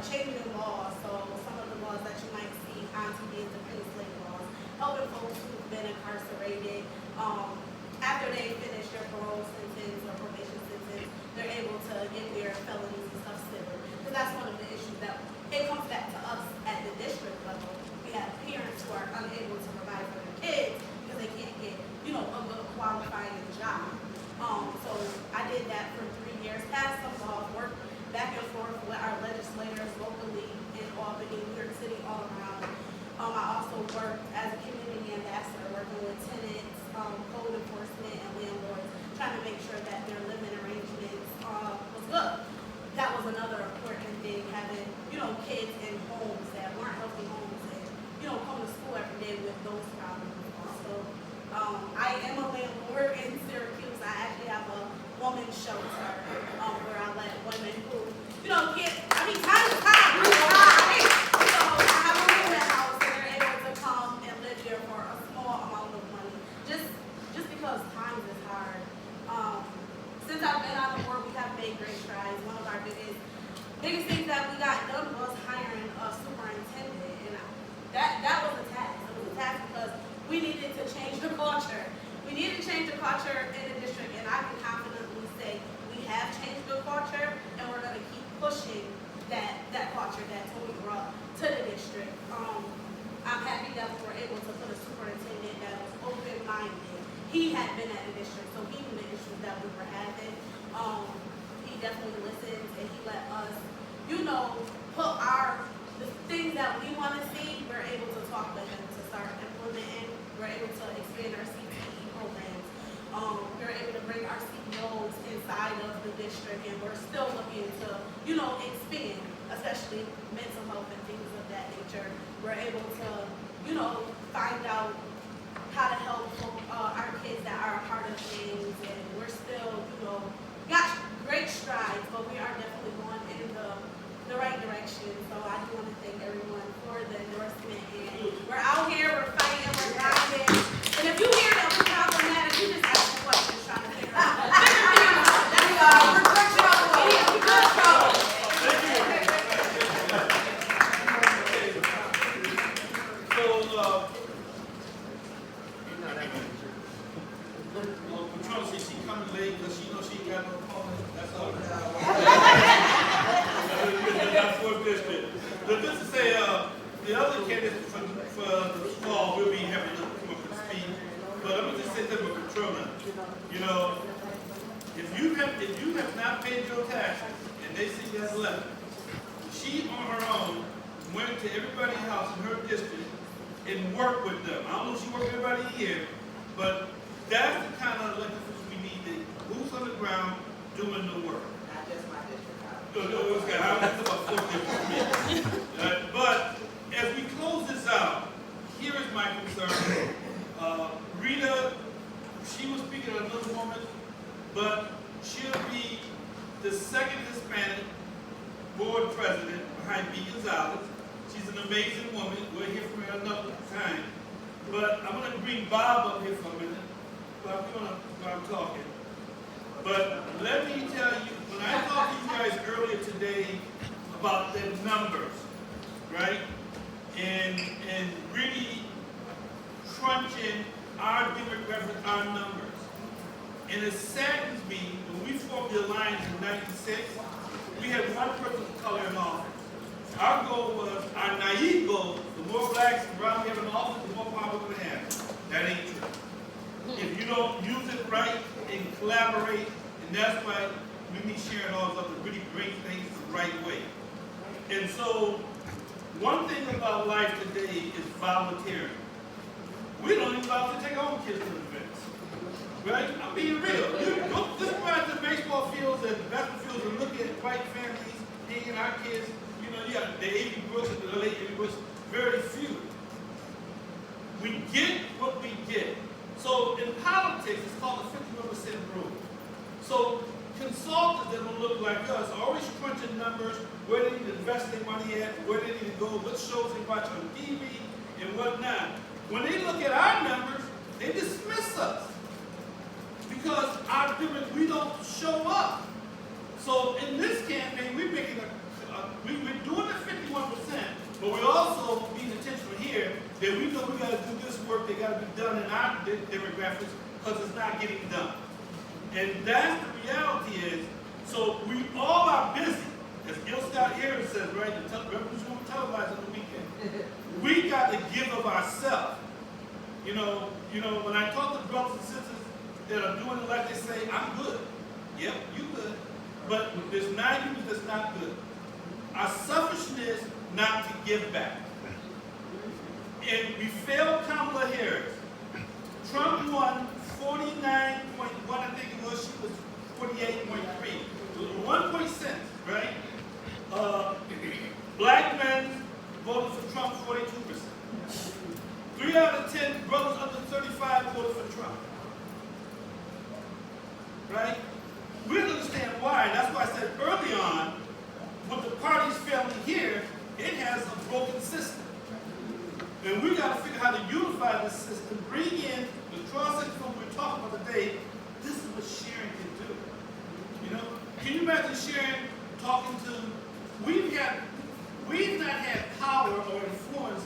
changing laws, so some of the laws that you might see on TV is the Prince-Lake laws, helping folks who've been incarcerated. After they finish their parole sentence or probation sentence, they're able to get their felonies and stuff civil. Because that's one of the issues that it comes back to us at the district level. We have parents who are unable to provide for their kids because they can't get, a good qualifying job. So I did that for 3 years, passed some laws, worked back and forth with our legislators locally in Albany, New York City, all around. I also worked as a community ambassador, working with tenants, code enforcement, and landlords, trying to make sure that their living arrangements was good. That was another important thing, having, kids in homes that weren't healthy homes and, come to school every day with those problems. Also, I am a landlord in Syracuse. I actually have a woman's shelter where I let women who, time is time. So I have a women's house and they're able to come and live there for a small amount of money. Just because times is hard. Since I've been on the board, we have made great strides. One of our biggest things that we got done was hiring a superintendent, and that was definitely were able to put a superintendent that was open-minded. He had been at the district, so he knew the issues that we were having. He definitely listened and he let us, put the things that we want to see. We're able to talk with him to start implementing. We're able to expand our CTE programs. We're able to bring our CEOs inside of the district, and we're still looking to, expand, especially mental health and things of that nature. We're able to, find out how to help our kids that are a part of things, and we're still, got great strides, but we are definitely going in the right direction. So I do want to thank everyone for the endorsement, and we're out here, we're fighting, we're grinding, and if you hear that we're problematic, you just ask some questions trying to figure out. We're good trouble. We're good trouble. Patrol says she coming late because she knows she ain't got no opponent. That's all. That's fourth district. But just to say, the other candidates for the fall will be having to come up and speak. But let me just say that with Patrona, if you have not paid your taxes and they see that letter, she on her own went to everybody's house in her district and worked with them. I don't know if she worked with everybody here, but that's the kind of elected officials we need, the boots on the ground doing the work. Not just my district. That's about 4 different me. But as we close this out, here is my concern. Rita, she was speaking at another moment, but she'll be the second Hispanic board president behind B. Gonzalez. She's an amazing woman. We'll hear from her another time. But I'm going to bring Bob up here for a minute. Bob, while I'm talking. But let me tell you, when I talked to you guys earlier today about the numbers, right? And really crunching our demographic, our numbers. And it saddens me, when we formed the alliance in '96, we had one person of color in office. Our goal was, our naive goal, the more blacks and brown we have in office, the more power we're going to have. That ain't true. If you don't use it right and collaborate, and that's why we need sharing all this up to really bring things the right way. And so, one thing about life today is volunteering. We don't even allow to take our own kids to the events. Right? I'm being real. You go this right to baseball fields and basketball fields and look at white families hanging our kids. You got the A.B. Brooks and the late A.B. Brooks, very few. We get what we get. So in politics, it's called the 51% rule. So consultants that don't look like us are always crunching numbers, where they need to invest their money at, where they need to go, what shows they watch on TV, and whatnot. When they look at our numbers, they dismiss us because we don't show up. So in this campaign, we're making we're doing the 51%, but we're also being intentional here that we know we got to do this work that got to be done in our demographics because it's not getting done. And that's the reality is, so we all are busy, as Gil Scott Heron says, right, the revolution will televise on the weekend. We got to give of ourselves. When I talk to brothers and sisters that are doing it like they say, I'm good. Yep, you good. But there's 9 people that's not good. Our selfishness not to give back. And we failed Kamala Harris. Trump won 49.1, I think it was, she was 48.3. 1 point cents, right? Black men voted for Trump 42%. 3 out of 10 brothers under 35 voted for Trump. Right? We don't understand why. That's why I said early on, with the parties failing here, it has a broken system. And we got to figure out how to unify this system, bring in the cross-section we're talking about today. This is what sharing can do. Can you imagine sharing, talking to, we've not had power or influence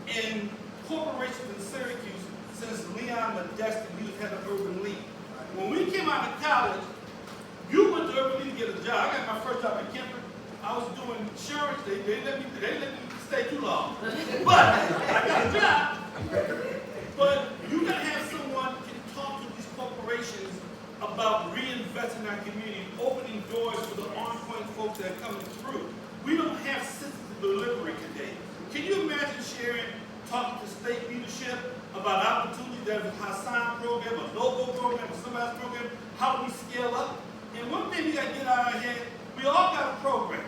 in corporations in Syracuse since Leon Modeste used had an urban league. When we came out of college, you went to urban league to get a job. I got my first job at Kemper. I was doing insurance. They let me stay too long. But I got a job. But you gotta have someone can talk to these corporations about reinvesting in our community, opening doors for the on-point folks that are coming through. We don't have systems of delivery today. Can you imagine, Sharon, talking to state leadership about opportunities that is a Hassan program, a Noble program, a somebody's program? How do we scale up? And one thing we gotta get out of our head, we all got a program.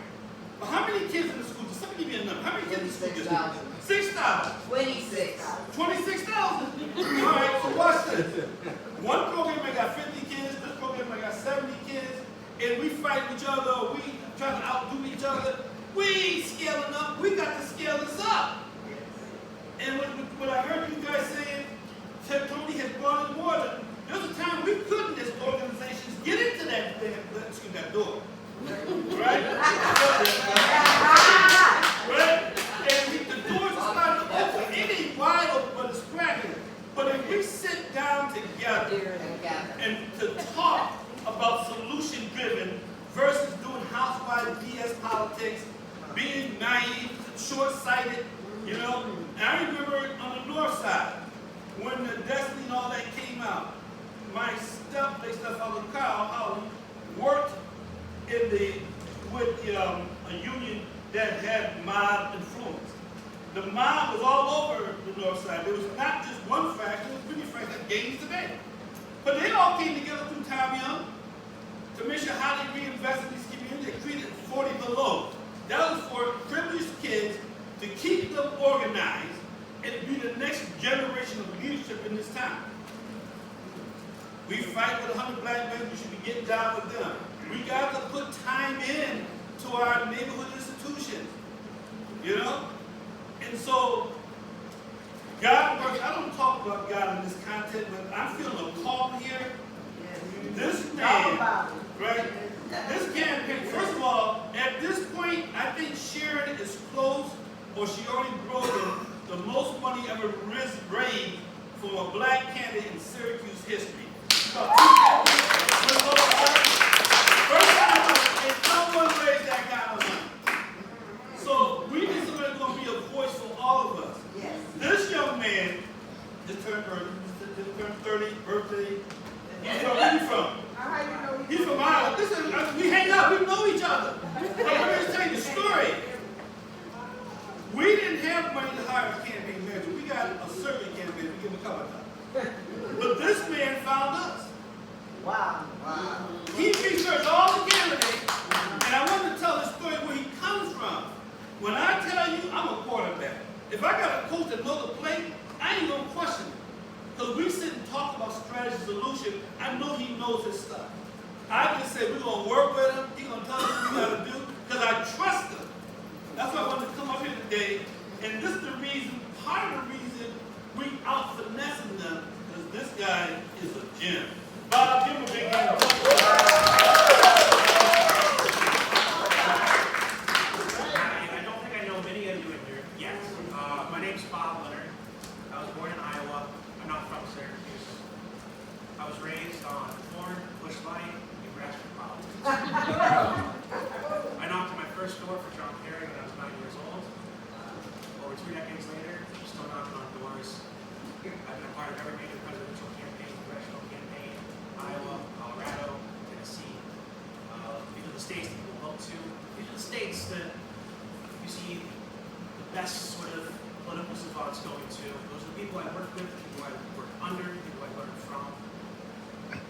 But how many kids in the school? Just somebody give me a number. How many kids in the school? 6,000. 26. 26,000. All right, so watch this. One program may got 50 kids, this program may got 70 kids, and we fight each other, or we try to outdo each other. We ain't scaling up. We got to scale this up. And what I heard you guys saying, Tony has brought in more. There was a time we couldn't, as organizations, get into that thing, excuse that door. Right? Right? And the doors are starting to open. It ain't wide open, but it's cracking. But if we sit down together and to talk about solution-driven versus doing housewide BS politics, being naive, short-sighted, you know. And I remember on the north side, when the Destiny and all that came out, my stepfather Carl Howley worked with a union that had mob influence. The mob was all over the north side. There was not just one faction, there was many factions that gains today. But they all came together through Tom Young to make sure how they reinvest in these communities. They created 40 below. That was for privileged kids to keep them organized and be the next generation of leadership in this time. We fight with 100 black men, we should be getting down with them. We got to put time in to our neighborhood institutions, you know? And so, God works. I don't talk about God in this content, but I'm feeling a call here. This man, right? This campaign, first of all, at this point, I think Sharon is close, or she already broken the most money ever raised for a black candidate in Syracuse history. First time someone raised that kind of money. So we need somebody who's going to be a voice for all of us. Yes. This young man just turned 30, birthday. Where you from? He's from Ireland. Listen, we hang out, we know each other. Let me just tell you the story. We didn't have money to hire a campaign manager. We got a survey campaign. We give him a couple of times. But this man found us. Wow. He researched all the candidates, and I want to tell the story where he comes from. When I tell you I'm a quarterback, if I got a coach that knows the play, I ain't gonna question it. Because we sit and talk about strategy solution, I know he knows his stuff. I just said we're gonna work with him, he's gonna tell us what we gotta do, because I trust him. That's why I wanted to come up here today, and this is the reason, part of the reason we out finessing them, because this guy is a gem. Bob, give him a big hand. I don't think I know many of you in here yet. My name's Bob Leonard. I was born in Iowa. I'm not from Syracuse. I was raised on corn, Bush Light, and grassroots politics. I knocked on my first door for John Kerry when I was 9 years old. Over 2 decades later, I'm still knocking on doors. I've been a part of every major presidential campaign, congressional campaign, Iowa, Colorado, Tennessee. These are the states that people look to. These are the states that you see the best sort of political savants going to. Those are the people I work with, the people I work under, the people I learn from.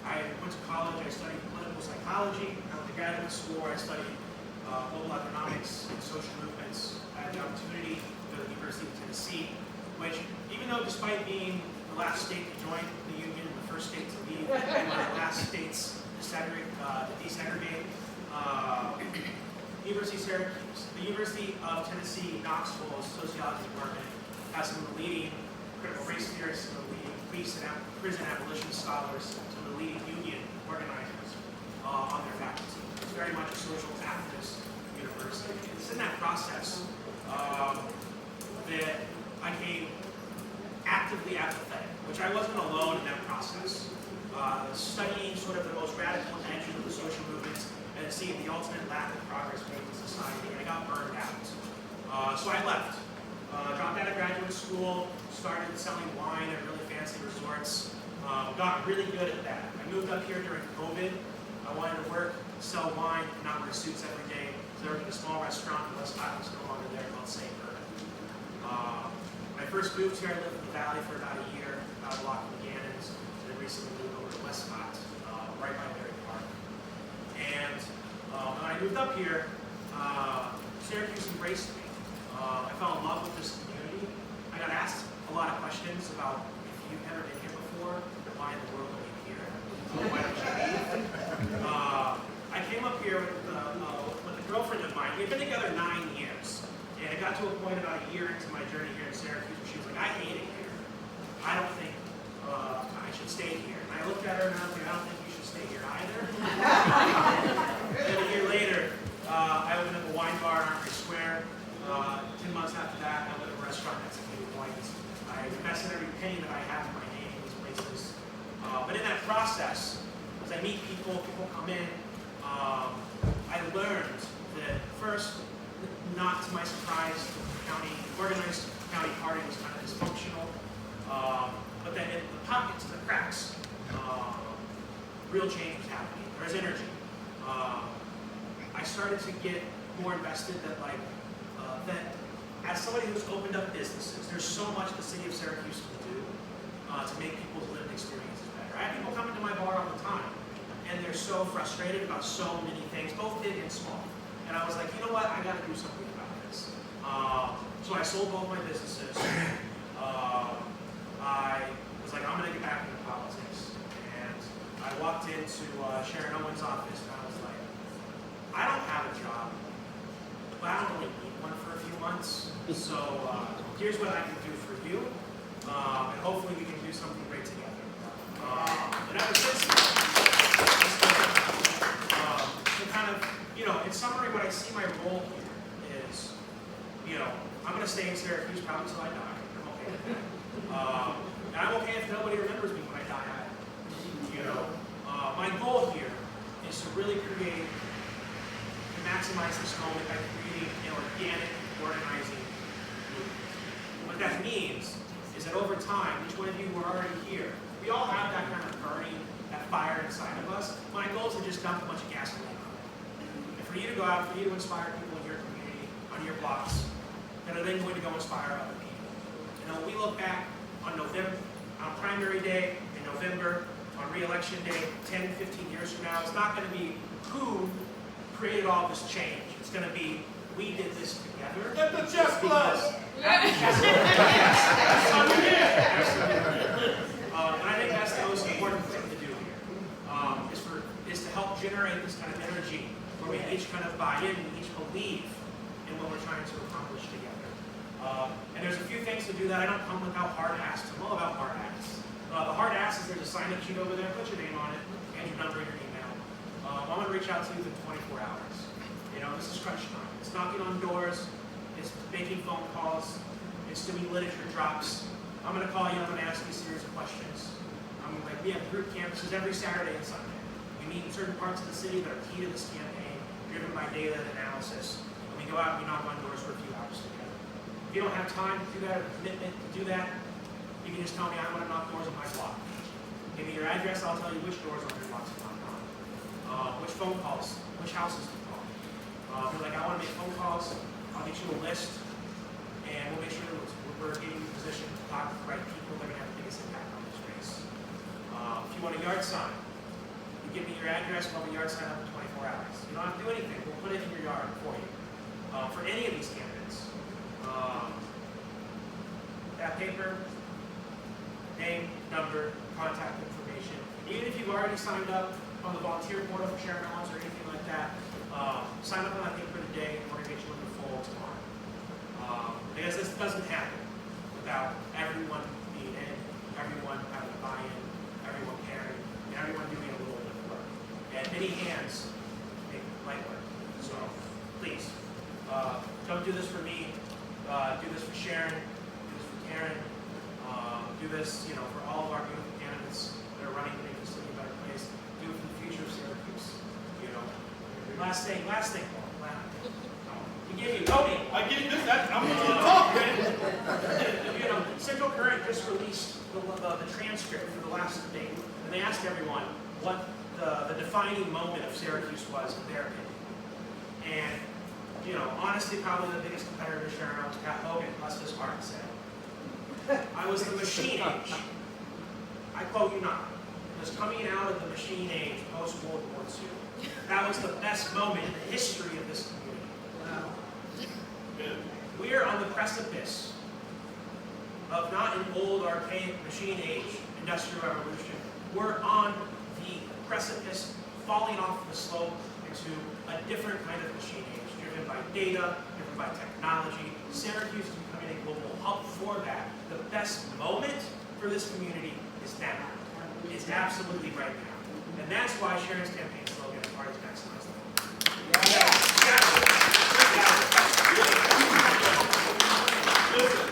I went to college, I studied political psychology. I went to graduate school where I studied global economics and social movements. I had the opportunity to go to the University of Tennessee, which, even though despite being the last state to join the union and the first state to leave, and one of the last states to desegregate, University of Syracuse, the University of Tennessee, Knoxville's sociology department has some of the leading critical race theorists, some of the leading prison abolition scholars, some of the leading union organizers on their faculty. It's very much a social activist university. It's in that process that I came actively apathetic, which I wasn't alone in that process. Studying sort of the most radical edges of the social movements and seeing the ultimate lack of progress made in society, and I got burned out. So I left. Dropped out of graduate school. school, started selling wine at really fancy resorts. Got really good at that. I moved up here during COVID. I wanted to work, sell wine, and not wear suits every day. So I worked at a small restaurant in West Island, no longer there, called St. Bernard. When I first moved here, I lived in the valley for about a year, out of Loch Gannons, and then recently moved over to Westcott, right by Berry Park. And when I moved up here, Syracuse embraced me. I fell in love with this community. I got asked a lot of questions about if you've never been here before, why in the world are you here? Why don't you leave? I came up here with a girlfriend of mine. We've been together 9 years. And it got to a point about a year into my journey here in Syracuse where she was like, I hate it here. I don't think I should stay here. And I looked at her and I was like, I don't think you should stay here either. And then a year later, I opened up a wine bar on Armory Square. 10 months after that, I opened up a restaurant that's wines. I invested every penny that I have in my name in these places. But in that process, as I meet people, people come in, I learned that first, not to my surprise, the organized county party was kind of dysfunctional. But then in the pockets and the cracks, real change was happening. There was energy. I started to get more invested that as somebody who's opened up businesses, there's so much the city of Syracuse can do to make people's lived experiences better. I have people come into my bar all the time, and they're so frustrated about so many things, both big and small. And I was like, you know what, I gotta do something about this. So I sold both my businesses. I was like, I'm gonna get back into politics. And I walked into Sharon Owen's office, and I was like, I don't have a job, but I don't really need one for a few months. So here's what I can do for you, and hopefully we can do something great together. And ever since then, to kind of, in summary, what I see my role here is, I'm going to stay in Syracuse probably until I die. I'm okay with that. And I'm okay if nobody remembers me when I die either. My goal here is to really create and maximize this moment by creating an organic, organizing movement. What that means is that over time, each one of you who are already here, we all have that kind of burning, that fire inside of us. My goal is to just dump a bunch of gasoline on it. And for you to go out, for you to inspire people in your community, on your blocks, that are then going to go inspire other people. When we look back on primary day in November, on re-election day, 10, 15 years from now, it's not going to be who created all this change. It's going to be, we did this together. Let the chest blow! And I think that's the most important thing to do here, is to help generate this kind of energy where we each kind of buy in, we each believe in what we're trying to accomplish together. And there's a few things to do that. I don't come without hard asks. I'm all about hard asks. The hard ask is there's a sign-up sheet over there. Put your name on it and your number and your email. I'm going to reach out to you within 24 hours. This is crunch time. It's knocking on doors. It's making phone calls. It's doing literature drops. I'm going to call you. I'm going to ask you a series of questions. We have group campuses every Saturday and Sunday. We meet in certain parts of the city that are key to this campaign, driven by data and analysis. And we go out and we knock on doors for a few hours together. If you don't have time to do that or commitment to do that, you can just tell me I want to knock doors on my block. Give me your address, I'll tell you which doors on your block to knock on. Which phone calls, which houses to call. If you're like, I want to make phone calls, I'll get you a list, and we'll make sure that we're getting in position to talk to the right people that are going to have the biggest impact on this race. If you want a yard sign, you give me your address, we'll have a yard sign up in 24 hours. You don't have to do anything, we'll put it in your yard for you. For any of these candidates, that paper, name, number, contact information. Even if you've already signed up on the volunteer portal for Sharon Owens or anything like that, sign up on that paper today in order to get you in the fold tomorrow. Because this doesn't happen without everyone being in, everyone having a buy-in, everyone caring, and everyone doing a little bit of work. And many hands make light work. So please, don't do this for me. Do this for Sharon. Do this for Karen. Do this, for all of our beautiful candidates that are running to make the city a better place. Do it for the future of Syracuse. Last thing, You gave me Tony. I give you this. I'm going to talk, man. just released the transcript for the last debate, and they asked everyone what the defining moment of Syracuse was in their opinion. And, you know, honestly, probably the biggest competitor to Sharon was Pat Hogan, bless his heart, said, I was the machine age. I quote you not. It was coming out of the machine age post-World War II. That was the best moment in the history of this community. We are on the precipice of not an old, archaic, machine age industrial revolution. We're on the precipice, falling off the slope into a different kind of machine age, driven by data, driven by technology. Syracuse is becoming a global hub for that. The best moment for this community is now. It's absolutely right now. And that's why Sharon's campaign slogan is hard to maximize the Listen,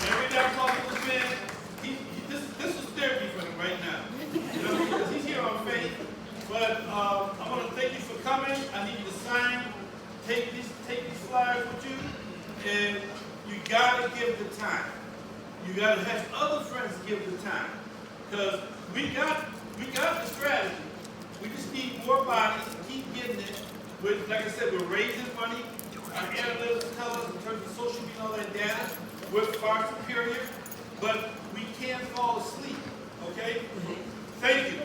every time I talk to this man, this is therapy for him right now. You know, because he's here on faith. But I want to thank you for coming. I need you to sign, take these flyers with you, and you gotta give the time. You gotta have other friends give the time, because we got the strategy. We just need more bodies to keep getting it. With, like I said, we're raising money. Our analysts tell us in terms of social media and all that data, we're far superior, but we can't fall asleep. Okay? Thank you.